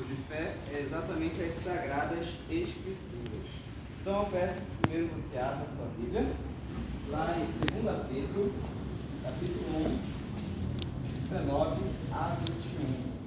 de fé é exatamente as Sagradas Escrituras. Então eu peço que primeiro você abra a sua Bíblia, lá em 2 Pedro, capítulo 1, 19 a 21.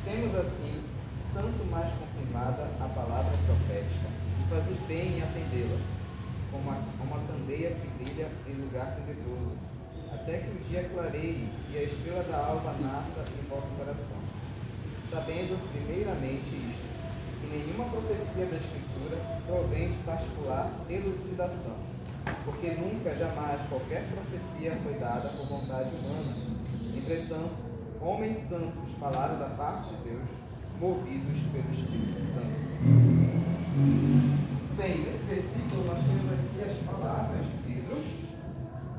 Temos assim tanto mais confirmada a palavra profética, e fazes bem em atendê-la, como uma candeia que brilha em lugar tenebroso, até que o dia clareie e a estrela da alva nasça em vosso coração. Sabendo primeiramente isto, que nenhuma profecia da Escritura provém de particular elucidação, porque nunca, jamais, qualquer profecia foi dada por vontade humana. Entretanto, homens santos falaram da parte de Deus, movidos pelo Espírito Santo. Bem, nesse versículo nós temos aqui as palavras de Pedro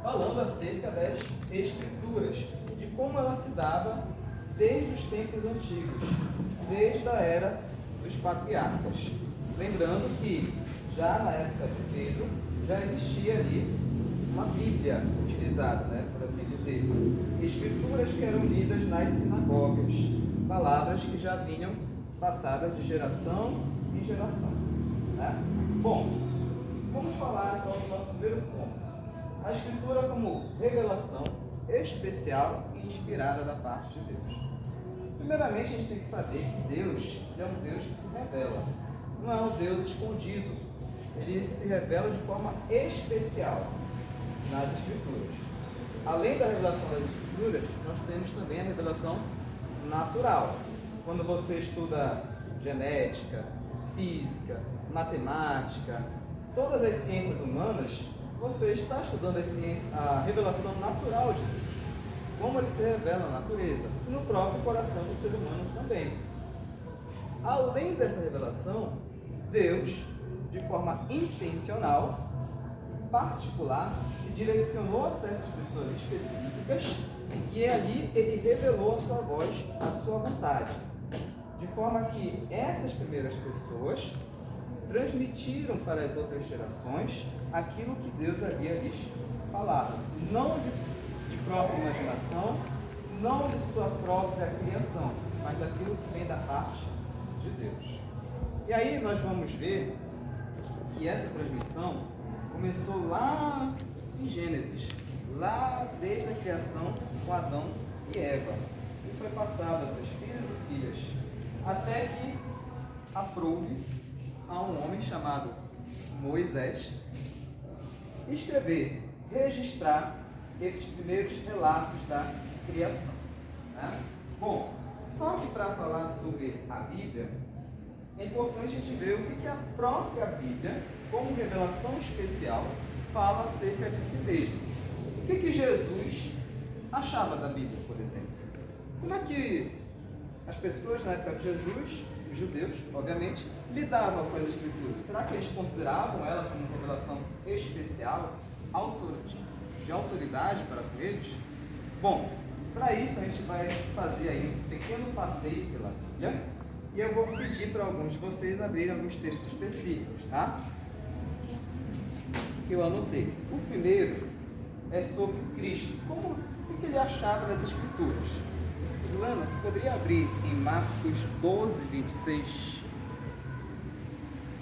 falando acerca das Escrituras, de como ela se dava desde os tempos antigos, desde a era dos patriarcas. Lembrando que já na época de Pedro já existia ali uma Bíblia utilizada, por assim dizer, escrituras que eram lidas nas sinagogas, palavras que já vinham passadas de geração em geração. Bom, vamos falar então do nosso primeiro ponto. A Escritura como revelação especial e inspirada da parte de Deus. Primeiramente, a gente tem que saber que Deus é um Deus que se revela, não é um Deus escondido. Ele se revela de forma especial nas Escrituras. Além da revelação das Escrituras, nós temos também a revelação natural. Quando você estuda genética, física, matemática, todas as ciências humanas, você está estudando a revelação natural de Deus, como ele se revela na natureza e no próprio coração do ser humano também. Além dessa revelação, Deus, de forma intencional, particular, se direcionou a certas pessoas específicas e ali ele revelou a sua voz, a sua vontade, de forma que essas primeiras pessoas transmitiram para as outras gerações aquilo que Deus havia lhes falado, não de própria imaginação, não de sua própria criação, mas daquilo que vem da parte de Deus. E aí nós vamos ver que essa transmissão começou lá em Gênesis, lá desde a criação com Adão e Eva, e foi passado a seus filhos e filhas, até que aprouve a um homem chamado Moisés escrever, registrar esses primeiros relatos da criação. Bom, só que para falar sobre a Bíblia, é importante a gente ver o que a própria Bíblia, como revelação especial, fala acerca de si mesmo. O que Jesus achava da Bíblia, por exemplo? Como é que as pessoas na época de Jesus, os judeus, obviamente, lidavam com as Escrituras? Será que eles consideravam ela como uma revelação especial, de autoridade para com eles? Bom, para isso a gente vai fazer aí um pequeno passeio pela Bíblia e eu vou pedir para alguns de vocês abrirem alguns textos específicos, que eu anotei. O primeiro é sobre Cristo. O que ele achava das Escrituras? Lana, poderia abrir em Marcos 12, 26,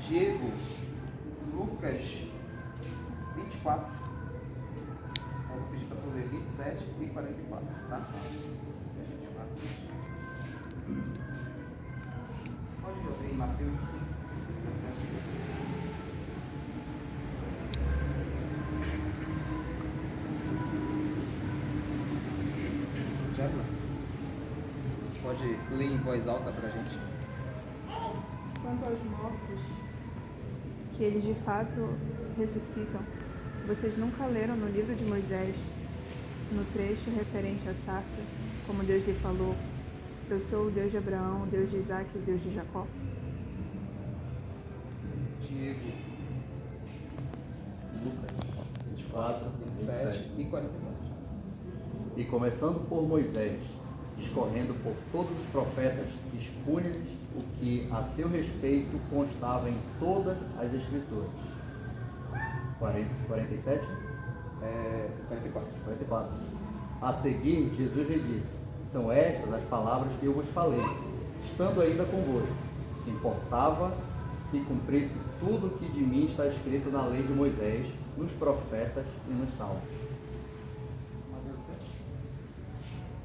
Diego, Lucas 24, eu vou pedir para tu ler 27 e 44, tá? Pode abrir em Mateus 5, 17. Já, pode ler em voz alta para a gente? Quanto aos mortos, que eles de fato ressuscitam, vocês nunca leram no livro de Moisés, no trecho referente à sarça, como Deus lhe falou: eu sou o Deus de Abraão, o Deus de Isaac e o Deus de Jacó? Diego. Lucas 24, 27 e 44. E começando por Moisés, discorrendo por todos os profetas, expunha-lhes o que a seu respeito constava em todas as Escrituras. 47? 44. A seguir, Jesus lhe disse: são estas as palavras que eu vos falei, estando ainda convosco. Importava se cumprisse tudo o que de mim está escrito na lei de Moisés, nos profetas e nos salmos.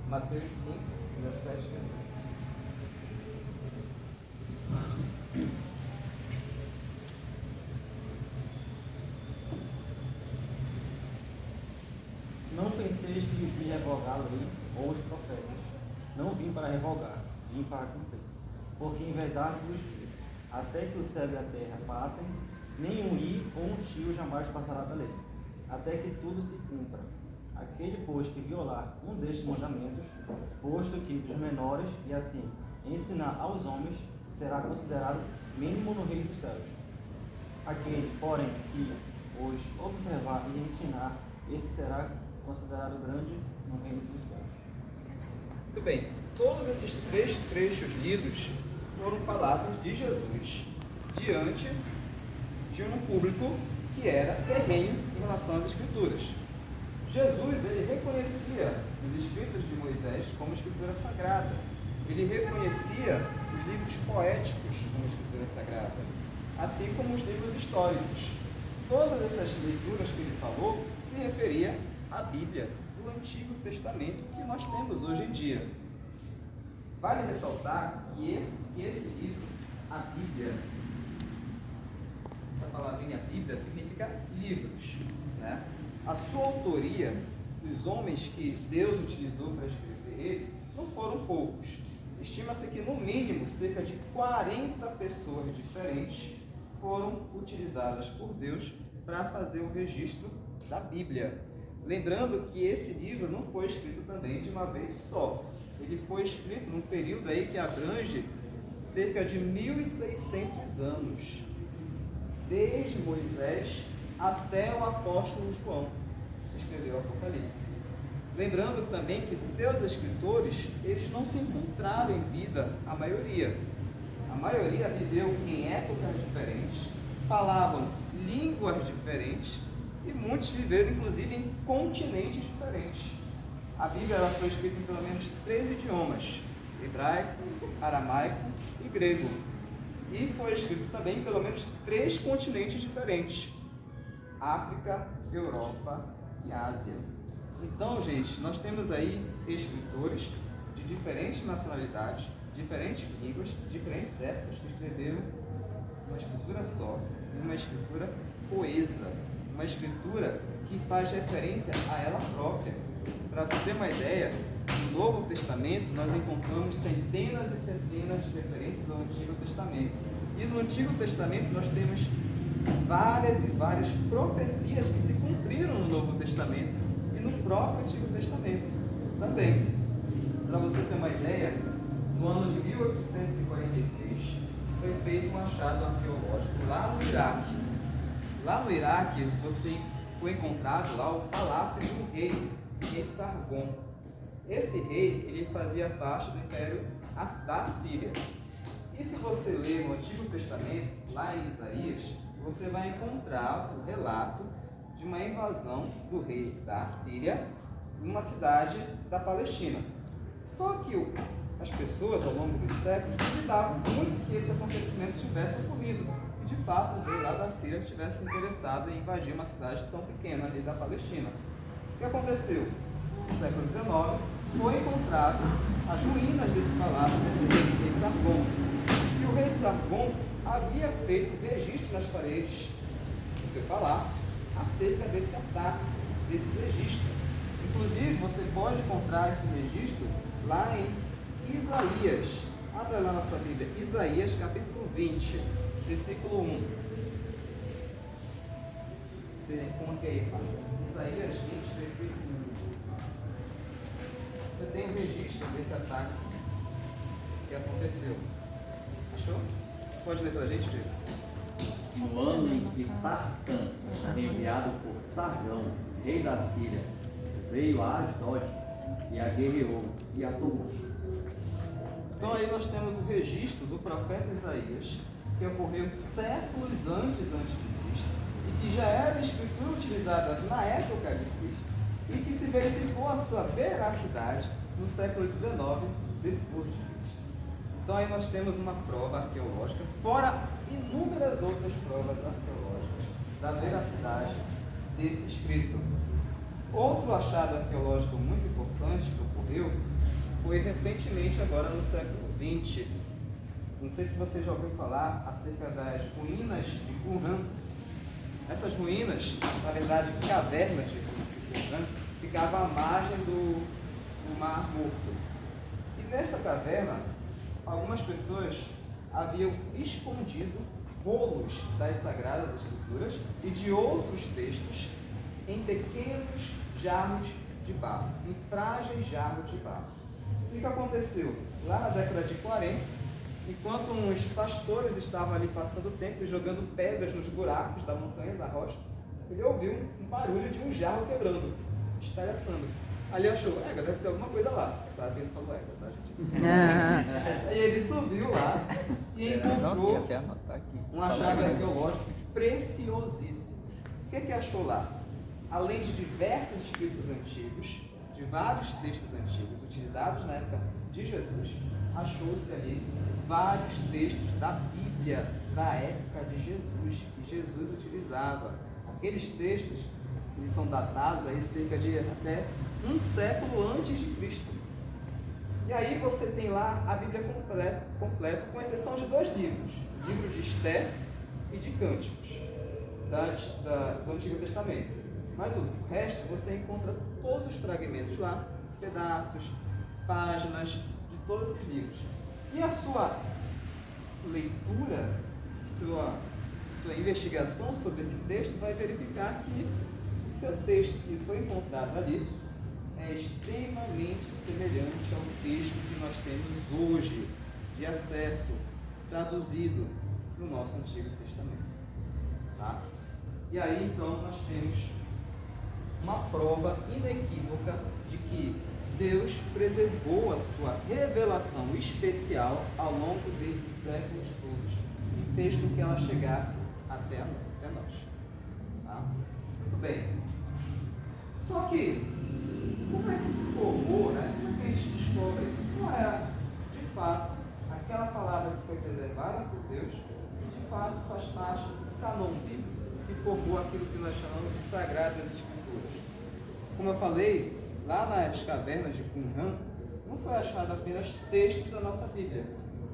Mateus 5, 17 e 18. Não penseis que vim revogar a lei ou os profetas. Não vim para revogar, vim para cumprir. Porque em verdade vos digo, até que o céu e a terra passem, nem um i ou um tio jamais passará da lei, até que tudo se cumpra. Aquele, pois, que violar um destes mandamentos, posto que dos menores, e assim ensinar aos homens, será considerado mínimo no reino dos céus. Aquele, porém, que os observar e ensinar, esse será considerado grande no reino dos céus. Muito bem, todos esses 3 trechos lidos foram palavras de Jesus diante de um público que era terreno em relação às Escrituras. Jesus, ele reconhecia os escritos de Moisés como escritura sagrada. Ele reconhecia os livros poéticos como escritura sagrada, assim como os livros históricos. Todas essas leituras que ele falou se referia à Bíblia do Antigo Testamento que nós temos hoje em dia. Vale ressaltar que esse livro, a Bíblia, essa palavrinha Bíblia significa livros, né? A sua autoria, os homens que Deus utilizou para escrever ele, não foram poucos. Estima-se que no mínimo cerca de 40 pessoas diferentes foram utilizadas por Deus para fazer o registro da Bíblia. Lembrando que esse livro não foi escrito também de uma vez só. Ele foi escrito num período aí que abrange cerca de 1.600 anos, desde Moisés até o apóstolo João, que escreveu o Apocalipse. Lembrando também que seus escritores, eles não se encontraram em vida, a maioria. A maioria viveu em épocas diferentes, falavam línguas diferentes e muitos viveram inclusive em continentes diferentes. A Bíblia ela foi escrita em pelo menos 3 idiomas: hebraico, aramaico e grego. E foi escrito também em pelo menos 3 continentes diferentes: África, Europa e Ásia. Então, gente, nós temos aí escritores de diferentes nacionalidades, diferentes línguas, diferentes épocas que escreveram uma escritura só, uma escritura coesa, uma escritura que faz referência a ela própria. Para você ter uma ideia, no Novo Testamento nós encontramos centenas e centenas de referências ao Antigo Testamento. E no Antigo Testamento nós temos várias e várias profecias que se cumpriram no Novo Testamento e no próprio Antigo Testamento também. Para você ter uma ideia, no ano de 1843 foi feito um achado arqueológico lá no Iraque. Lá no Iraque foi encontrado lá o palácio do rei Sargon. Esse rei ele fazia parte do Império da Assíria. E se você ler no Antigo Testamento, lá em Isaías, você vai encontrar o relato de uma invasão do rei da Assíria em uma cidade da Palestina. Só que as pessoas, ao longo dos séculos, duvidavam muito que esse acontecimento tivesse ocorrido. E, de fato, o rei lá da Síria estivesse interessado em invadir uma cidade tão pequena ali da Palestina. O que aconteceu? No século XIX, foi encontrado as ruínas desse palácio, desse rei Sargon. E o rei Sargon havia feito registro nas paredes do seu palácio acerca desse ataque, desse registro. Inclusive, você pode encontrar esse registro lá em Isaías. Abra lá na sua Bíblia. Isaías, capítulo 20, versículo 1. Você conta aí, pai. Isaías 20, versículo 1. Você tem um registro desse ataque que aconteceu. Achou? Pode ler pra gente, Diego? No ano em que Tarcã, enviado por Sargão, rei da Síria, veio a Asdod e a guerreou e a tomou. Então aí nós temos o registro do profeta Isaías, que ocorreu séculos antes de Cristo, e que já era a escritura utilizada na época de Cristo, e que se verificou a sua veracidade no século XIX depois de Cristo. Então aí nós temos uma prova arqueológica, fora inúmeras outras provas arqueológicas da veracidade desse escrito. Outro achado arqueológico muito importante que ocorreu foi recentemente, agora no século XX. Não sei se você já ouviu falar acerca das ruínas de Qumran. Essas ruínas, na verdade, cavernas de Qumran, ficavam à margem do Mar Morto. E nessa caverna, algumas pessoas haviam escondido rolos das Sagradas Escrituras e de outros textos em pequenos jarros de barro, em frágeis jarros de barro. O que aconteceu? Lá na década de 40, enquanto uns pastores estavam ali passando o tempo e jogando pedras nos buracos da montanha, da rocha, ele ouviu um barulho de um jarro quebrando, estalhaçando. Ali achou, deve ter alguma coisa lá. É claro que ele falou tá, gente? Aí ele subiu lá e encontrou um achado arqueológico preciosíssimo. O que achou lá? Além de diversos escritos antigos, de vários textos antigos utilizados na época de Jesus, achou-se ali vários textos da Bíblia da época de Jesus, que Jesus utilizava. Aqueles textos, eles são datados aí cerca de até um século antes de Cristo. E aí você tem lá a Bíblia completa, com exceção de 2 livros, o livro de Esther e de Cânticos, do Antigo Testamento. Mas o resto você encontra todos os fragmentos lá, pedaços, páginas de todos esses livros. E a sua leitura, sua investigação sobre esse texto vai verificar que o seu texto que foi encontrado ali é extremamente semelhante ao texto que nós temos hoje de acesso, traduzido no nosso Antigo Testamento. Tá? E aí então nós temos uma prova inequívoca de que Deus preservou a sua revelação especial ao longo desses séculos todos e fez com que ela chegasse até nós. Tá? Muito bem. Só que, como é que se formou, né? Como é que a gente descobre qual é, de fato, aquela palavra que foi preservada por Deus e, de fato, faz parte do canon bíblico que formou aquilo que nós chamamos de Sagradas Escrituras? Como eu falei, lá nas cavernas de Qumran, não foi achado apenas textos da nossa Bíblia.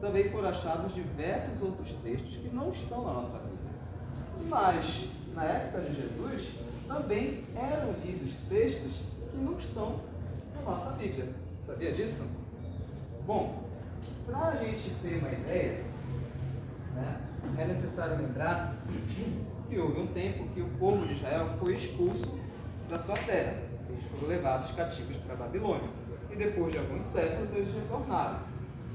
Também foram achados diversos outros textos que não estão na nossa Bíblia. Mas, na época de Jesus, também eram lidos textos que não estão na nossa Bíblia. Sabia disso? Bom, para a gente ter uma ideia, né, é necessário lembrar que houve um tempo que o povo de Israel foi expulso da sua terra. Eles foram levados cativos para a Babilônia. E depois de alguns séculos eles retornaram.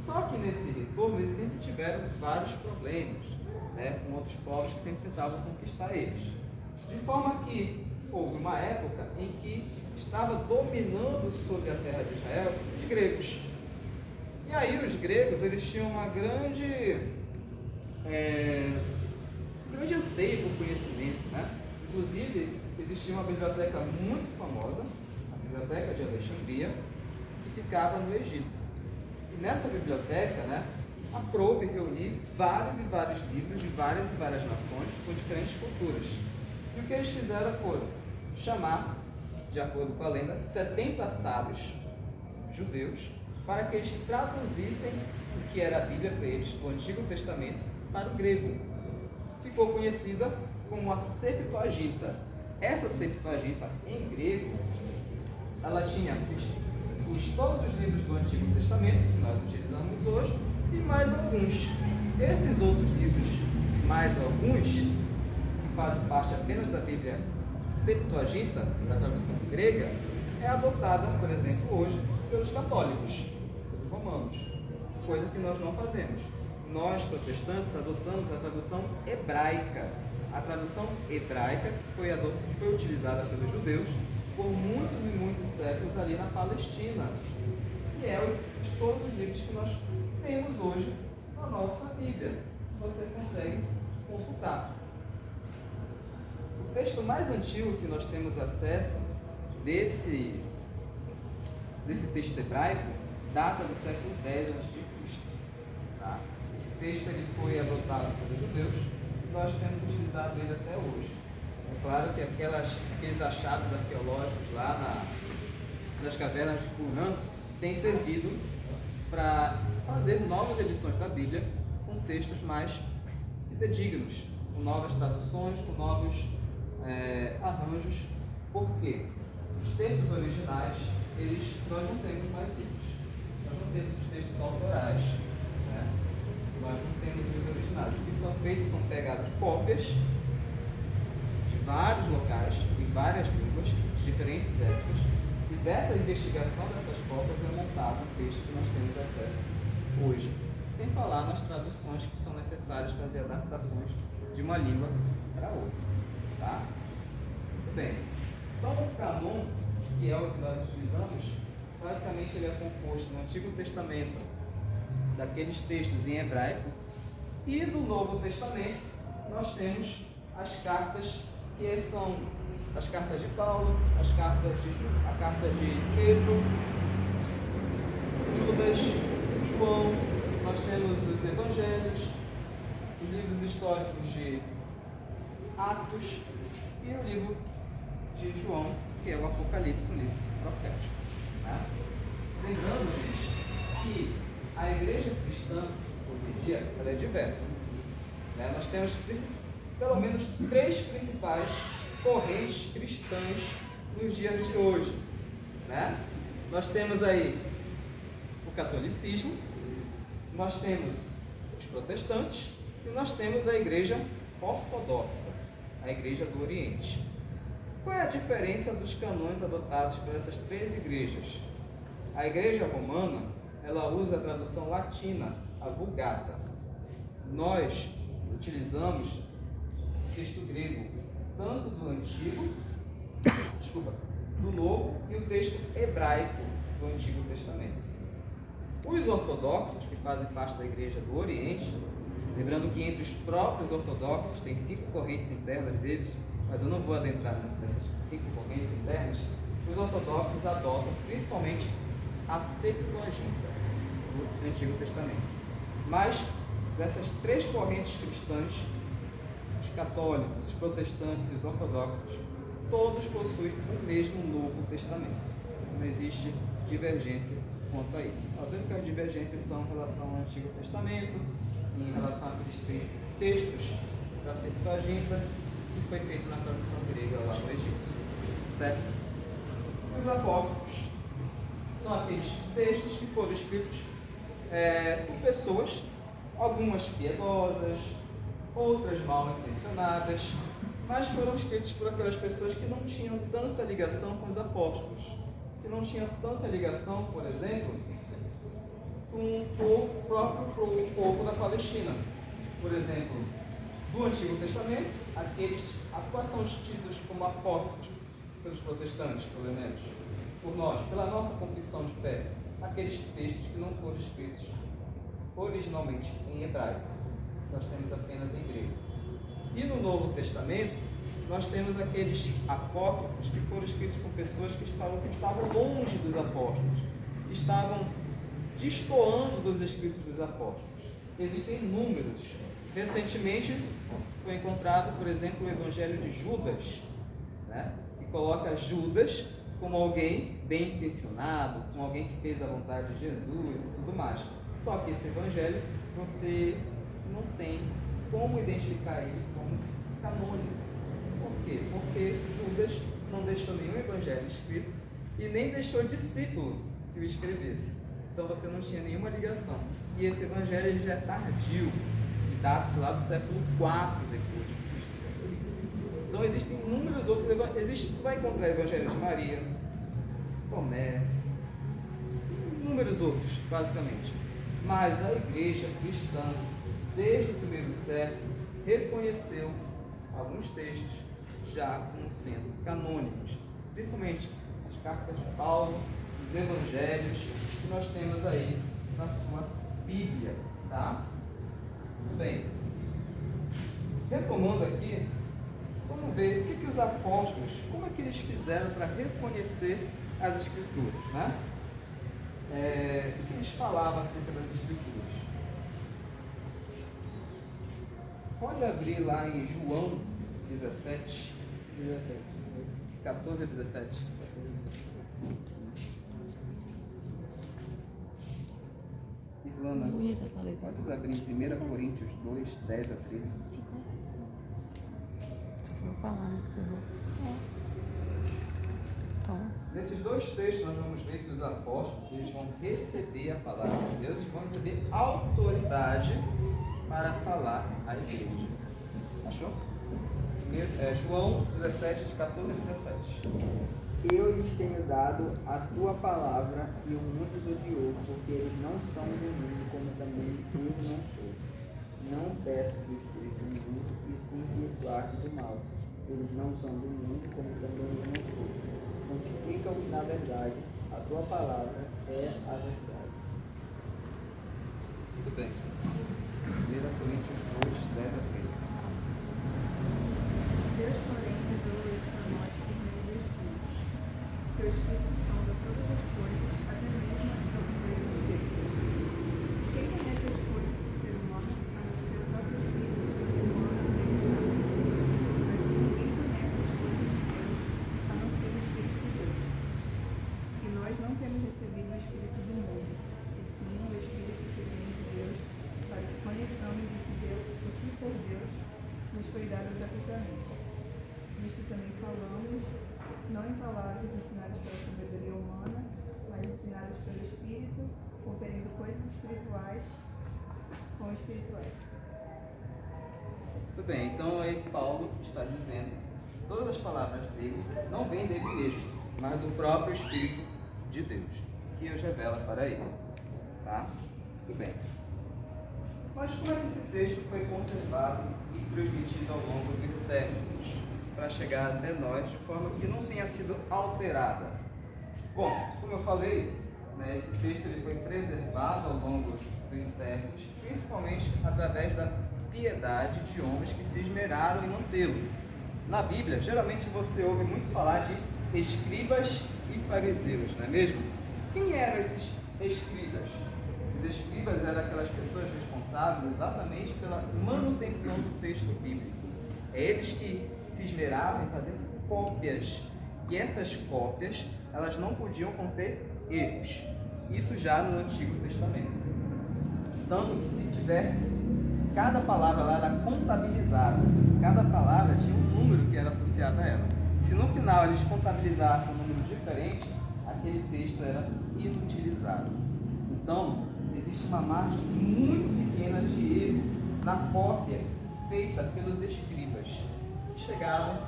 Só que nesse retorno eles sempre tiveram vários problemas, né, com outros povos que sempre tentavam conquistar eles. De forma que houve uma época em que estava dominando sobre a terra de Israel os gregos. E aí os gregos eles tinham uma grande anseio por conhecimento, né? Inclusive existia uma biblioteca muito famosa, a Biblioteca de Alexandria, que ficava no Egito. E nessa biblioteca, né, aprouve reunir vários e vários livros de várias e várias nações com diferentes culturas. E o que eles fizeram foram chamar, de acordo com a lenda, 70 sábios judeus para que eles traduzissem o que era a Bíblia para eles, o Antigo Testamento, para o grego. Ficou conhecida como a Septuaginta. Essa Septuaginta, em grego, ela tinha todos os livros do Antigo Testamento, que nós utilizamos hoje, e mais alguns. Esses outros livros, mais alguns, que fazem parte apenas da Bíblia Septuaginta, da tradução grega, é adotada, por exemplo, hoje, pelos católicos, pelos romanos, coisa que nós não fazemos. Nós, protestantes, adotamos a tradução hebraica. A tradução hebraica foi utilizada pelos judeus por muitos e muitos séculos ali na Palestina, que é todos os livros que nós temos hoje na nossa Bíblia. Você consegue consultar. O texto mais antigo que nós temos acesso desse texto hebraico data do século X a.C. Tá? Esse texto ele foi adotado pelos judeus e nós temos utilizado ele até hoje. É claro que aqueles achados arqueológicos lá nas cavernas de Qumran têm servido para fazer novas edições da Bíblia com textos mais fidedignos, com novas traduções, com novos arranjos. Por quê? Os textos originais, nós não temos mais eles. Nós não temos os textos autorais. Né? Nós não temos os originais. O que são feitos são pegadas cópias de vários locais, em várias línguas, de diferentes épocas, e dessa investigação dessas cópias é montado o texto que nós temos acesso hoje. Sem falar nas traduções que são necessárias fazer adaptações de uma língua para outra. Tá? Muito bem. Então, o canon, que é o que nós utilizamos, basicamente ele é composto no Antigo Testamento daqueles textos em hebraico, e no Novo Testamento nós temos as cartas, que são as cartas de Paulo, a carta de Pedro, Judas, João, nós temos os Evangelhos, os livros históricos de Atos e o livro de João, que é o Apocalipse, um livro profético. Né? Lembrando, gente, que a igreja cristã, hoje em dia, ela é diversa. Né? Nós temos pelo menos 3 principais correntes cristãs nos dias de hoje. Né? Nós temos aí o catolicismo, nós temos os protestantes e nós temos a igreja ortodoxa, a igreja do Oriente. Qual é a diferença dos canões adotados por essas 3 igrejas? A igreja romana, ela usa a tradução latina, a Vulgata. Nós utilizamos o texto grego, tanto do Antigo, do Novo, e o texto hebraico do Antigo Testamento. Os ortodoxos, que fazem parte da igreja do Oriente, lembrando que entre os próprios ortodoxos tem 5 correntes internas deles, mas eu não vou adentrar nessas 5 correntes internas. Os ortodoxos adotam principalmente a Septuaginta do Antigo Testamento. Mas dessas 3 correntes cristãs, os católicos, os protestantes e os ortodoxos, todos possuem o mesmo Novo Testamento. Não existe divergência quanto a isso. As únicas divergências são em relação ao Antigo Testamento, em relação àqueles textos da Septuaginta, que foi feito na tradução grega lá no Egito. Certo? Os apócrifos são aqueles textos que foram escritos por pessoas, algumas piedosas, outras mal intencionadas, mas foram escritos por aquelas pessoas que não tinham tanta ligação com os apóstolos, que não tinham tanta ligação, por exemplo, com o próprio povo da Palestina. Por exemplo, do Antigo Testamento, quais são os tidos como apócrifos pelos protestantes, pelo menos, por nós, pela nossa confissão de fé? Aqueles textos que não foram escritos originalmente em hebraico, nós temos apenas em grego. E no Novo Testamento, nós temos aqueles apócrifos que foram escritos por pessoas que estavam longe dos apóstolos, que estavam destoando dos escritos dos apóstolos. Existem inúmeros. Recentemente foi encontrado, por exemplo, o Evangelho de Judas, né? Que coloca Judas como alguém bem intencionado, como alguém que fez a vontade de Jesus e tudo mais. Só que esse Evangelho, você não tem como identificar ele como canônico. Por quê? Porque Judas não deixou nenhum evangelho escrito e nem deixou discípulo que o escrevesse. Então você não tinha nenhuma ligação. E esse evangelho ele já é tardio, e data-se lá do século IV depois de Cristo. Então existem inúmeros outros evangelhos. Tu vai encontrar o evangelho de Maria, Tomé, inúmeros outros, basicamente. Mas a igreja cristã, desde o primeiro século, reconheceu alguns textos já como sendo canônicos, principalmente as cartas de Paulo, os evangelhos que nós temos aí na sua Bíblia, tá? Muito bem. Retomando aqui, vamos ver o que os apóstolos, como é que eles fizeram para reconhecer as Escrituras, né? O que eles falavam acerca das Escrituras? Pode abrir lá em João 17, 14 a 17. Islana, pode abrir em 1 Coríntios 2, 10 a 13. Vou falar, né? Nesses dois textos nós vamos ver que os apóstolos eles vão receber a palavra de Deus e vão receber autoridade para falar à igreja. Achou? João 17, de 14 a 17. Eu lhes tenho dado a tua palavra e o mundo os odiou, porque eles não são do mundo, como também eu não sou. Não peço do Espírito do mundo, e sim que os guarde do mal. Eles não são do mundo, como também eu não sou. Santifica-os na verdade. A tua palavra é a verdade. Muito bem. 1 Coríntios 2, 10 a 13. Deus, porém, revelou isso a nós por meio do Espírito. Que o Espírito sonda todas as coisas, até mesmo as profundezas do Deus. Quem conhece as coisas do ser humano, a não ser o próprio Espírito do ser humano acreditado? Assim, ninguém conhece as coisas de Deus, a não ser o Espírito de Deus. E nós não temos recebido o Espírito do mundo, e sim o Espírito que vem de Deus, para que conheçamos o que por Deus nos foi dado gratuitamente. Nisto também falamos, não em palavras ensinadas pela sabedoria humana, mas ensinadas pelo Espírito, conferindo coisas espirituais com espirituais. Muito bem, então aí Paulo está dizendo que todas as palavras dele não vêm dele mesmo, mas do próprio Espírito de Deus, que os revela para ele. Tá? Muito bem. Mas como é que esse texto foi conservado e transmitido ao longo dos séculos para chegar até nós de forma que não tenha sido alterada? Bom, como eu falei, né, esse texto ele foi preservado ao longo dos séculos, principalmente através da piedade de homens que se esmeraram em mantê-lo. Na Bíblia, geralmente você ouve muito falar de escribas e fariseus, não é mesmo? Quem eram esses escribas? Os escribas eram aquelas pessoas responsáveis exatamente pela manutenção do texto bíblico. É eles que se esmeravam em fazer cópias. E essas cópias, elas não podiam conter erros. Isso já no Antigo Testamento. Tanto que se tivesse, cada palavra lá era contabilizada. Cada palavra tinha um número que era associado a ela. Se no final eles contabilizassem um número diferente, aquele texto era inutilizado. Então, existe uma margem muito pequena de erro na cópia feita pelos escribas,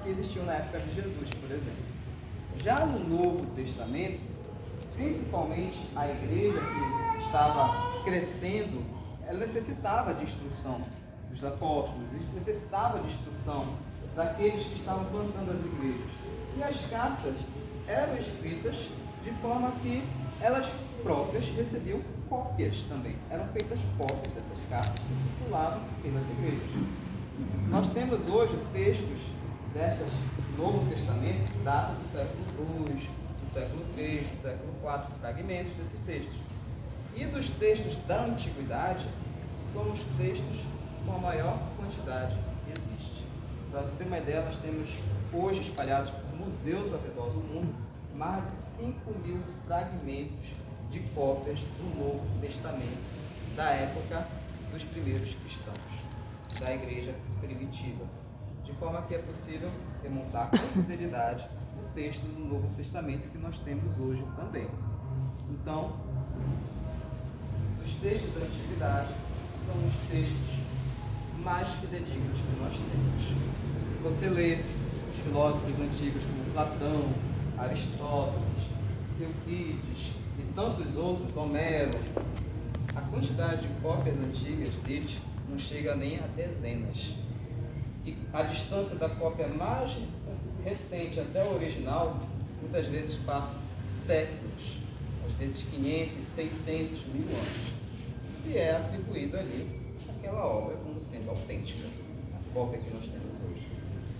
que existiam na época de Jesus, por exemplo. Já no Novo Testamento, principalmente a igreja que estava crescendo, ela necessitava de instrução dos apóstolos, necessitava de instrução daqueles que estavam plantando as igrejas. E as cartas eram escritas de forma que elas próprias recebiam cópias também. Eram feitas cópias dessas cartas que circulavam pelas igrejas. Nós temos hoje textos dessas do Novo Testamento, dados do século II, do século III, do século IV, fragmentos desses textos. E dos textos da Antiguidade, são os textos com a maior quantidade que existe. Para você ter uma ideia, nós temos hoje espalhados por museus ao redor do mundo mais de 5.000 fragmentos de cópias do Novo Testamento da época dos primeiros cristãos, da igreja primitiva, de forma que é possível remontar com fidelidade o texto do Novo Testamento que nós temos hoje também. Então, os textos da antiguidade são os textos mais fidedignos que nós temos. Se você ler os filósofos antigos como Platão, Aristóteles, Euclides e tantos outros, Homero, a quantidade de cópias antigas deles não chega nem a dezenas. E a distância da cópia mais recente até a original, muitas vezes passa séculos, às vezes 500, 600, 1000 anos. E é atribuído ali aquela obra como sendo autêntica, a cópia que nós temos hoje.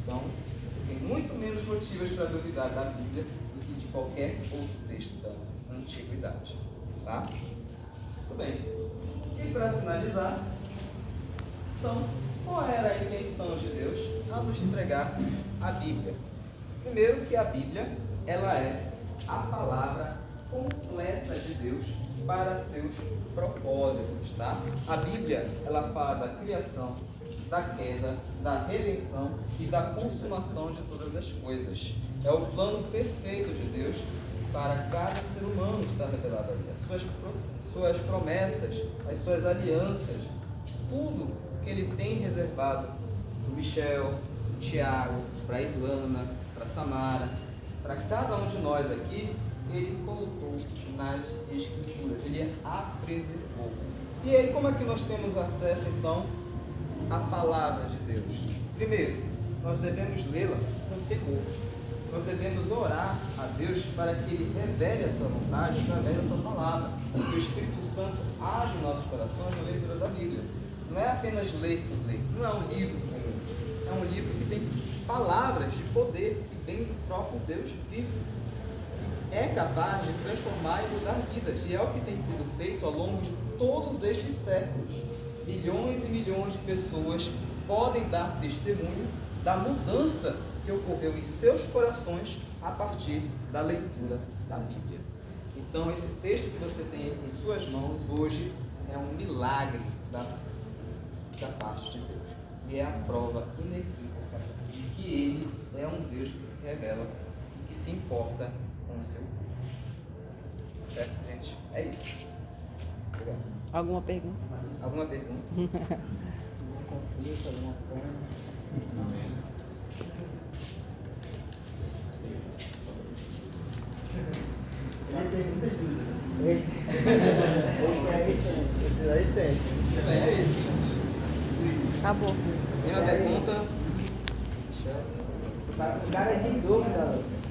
Então, você tem muito menos motivos para duvidar da Bíblia do que de qualquer outro texto da antiguidade. Tá? Muito bem. E para finalizar, então, qual era a intenção de Deus a nos entregar a Bíblia? Primeiro que a Bíblia, ela é a palavra completa de Deus para seus propósitos, tá? A Bíblia, ela fala da criação, da queda, da redenção e da consumação de todas as coisas. É o plano perfeito de Deus para cada ser humano que está revelado ali. As suas promessas, as suas alianças, tudo que ele tem reservado para o Michel, para o Tiago, para a Irlana, para a Samara, para cada um de nós aqui, ele colocou nas Escrituras, ele a preservou. E aí, como é que nós temos acesso, então, à palavra de Deus? Primeiro, nós devemos lê-la com temor. Nós devemos orar a Deus para que Ele revele a sua vontade através da sua palavra. Que o Espírito Santo age em nossos corações na leitura da Bíblia. Não é apenas ler por ler, não é um livro comum. É um livro que tem palavras de poder que vem do próprio Deus vivo. É capaz de transformar e mudar vidas, e é o que tem sido feito ao longo de todos estes séculos. Milhões e milhões de pessoas podem dar testemunho da mudança que ocorreu em seus corações a partir da leitura da Bíblia. Então, esse texto que você tem em suas mãos hoje é um milagre da parte de Deus. E é a prova inequívoca de que Ele é um Deus que se revela e que se importa com o seu povo. Certo, gente? É isso. Obrigado. Alguma pergunta? Alguma pergunta? Algum conflito, alguma coisa? Ele tem muitas dúvidas. Esse aí tem. É isso, gente. Acabou. Tem uma pergunta? Tá com cara de dúvida.